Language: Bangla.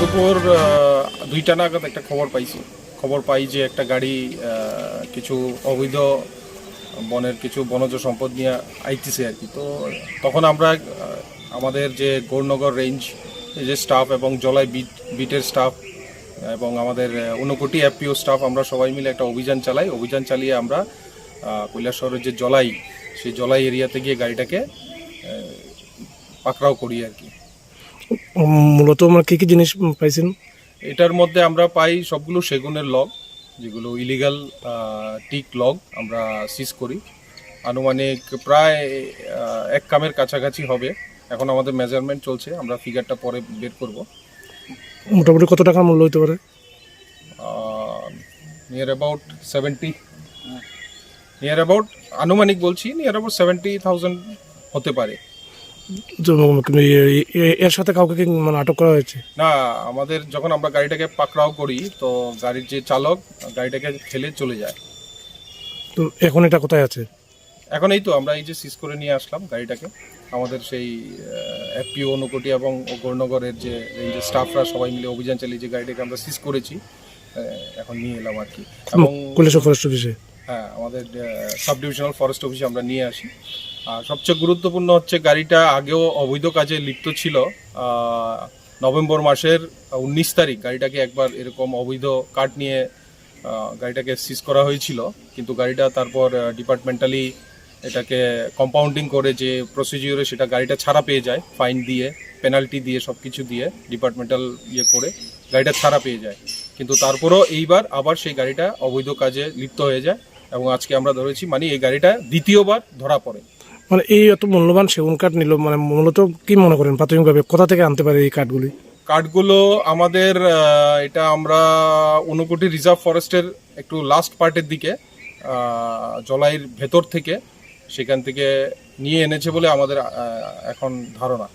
দুপুর 2টা নাগাদ একটা খবর পাই যে একটা গাড়ি কিছু অবৈধ বনের কিছু বনজ সম্পদ নিয়ে আইতেছে আর কি। তো তখন আমরা আমাদের যে গৌরনগর রেঞ্জ যে স্টাফ এবং জলাই বিটের স্টাফ এবং আমাদের ঊনকোটি এফপিও স্টাফ আমরা সবাই মিলে একটা অভিযান চালিয়ে আমরা কৈলাসহরের যে জলাই সেই জলাই এরিয়াতে গিয়ে গাড়িটাকে পাকড়াও করি আর কি। মূলত আমরা কী কী জিনিস পাইছেন? এটার মধ্যে আমরা পাই সবগুলো সেগুনের লগ, যেগুলো ইলিগাল টিক লগ আমরা সিজ করি। আনুমানিক প্রায় 1 কামের কাছাকাছি হবে। এখন আমাদের মেজারমেন্ট চলছে, আমরা ফিগারটা পরে বের করব। মোটামুটি কত টাকা মূল্য হতে পারে? নিয়ার অ্যাবাউট 70, নিয়ার অ্যাবাউট আনুমানিক বলছি নিয়ার অ্যাবাউট 70,000 হতে পারে। এর সাথে কাউকে কি মানে আটক করা হয়েছে? না, আমাদের যখন আমরা গাড়িটাকে পাকড়াও করি তো গাড়ির যে চালক গাড়িটাকে ফেলে চলে যায়। তো এখন এটা কোথায় আছে? এখন এই তো আমরা এই যে সিজ করে নিয়ে আসলাম গাড়িটাকে, আমাদের সেই এফপিও ঊনকোটি এবং গৌরনগরের যে রেঞ্জের স্টাফরা সবাই মিলে অভিযান চালিয়ে যে গাড়িটাকে আমরা সিজ করেছি এখন নিয়ে এলাম আর কি। এবং কৈলাসহর ফরেস্ট অফিসে, হ্যাঁ, আমাদের সাব ডিভিশনাল ফরেস্ট অফিসে আমরা নিয়ে আসি। আর সবচেয়ে গুরুত্বপূর্ণ হচ্ছে গাড়িটা আগেও অবৈধ কাজে লিপ্ত ছিল। নভেম্বর মাসের 19 তারিখ গাড়িটাকে একবার এরকম অবৈধ কাঠ নিয়ে গাড়িটাকে সিজ করা হয়েছিল, কিন্তু গাড়িটা তারপর ডিপার্টমেন্টালি এটাকে কম্পাউন্ডিং করে যে প্রসিজিওরে সেটা গাড়িটা ছাড়া পেয়ে যায়, ফাইন দিয়ে পেনাল্টি দিয়ে সব কিছু দিয়ে ডিপার্টমেন্টাল করে গাড়িটা ছাড়া পেয়ে যায়। কিন্তু তারপরও এইবার আবার সেই গাড়িটা অবৈধ কাজে লিপ্ত হয়ে যায় এবং আজকে আমরা ধরেছি, মানে এই গাড়িটা দ্বিতীয়বার ধরা পড়ে। মানে এই এত মূল্যবান সেগুন কাঠ নিল, মানে মূলত কি মনে করেন প্রাথমিকভাবে কোথা থেকে আনতে পারে এই কাঠগুলো? আমাদের এটা আমরা ঊনকোটি রিজার্ভ ফরেস্টের একটু লাস্ট পার্টের দিকে জলাইয়ের ভেতর থেকে সেখান থেকে নিয়ে এনেছে বলে আমাদের এখন ধারণা।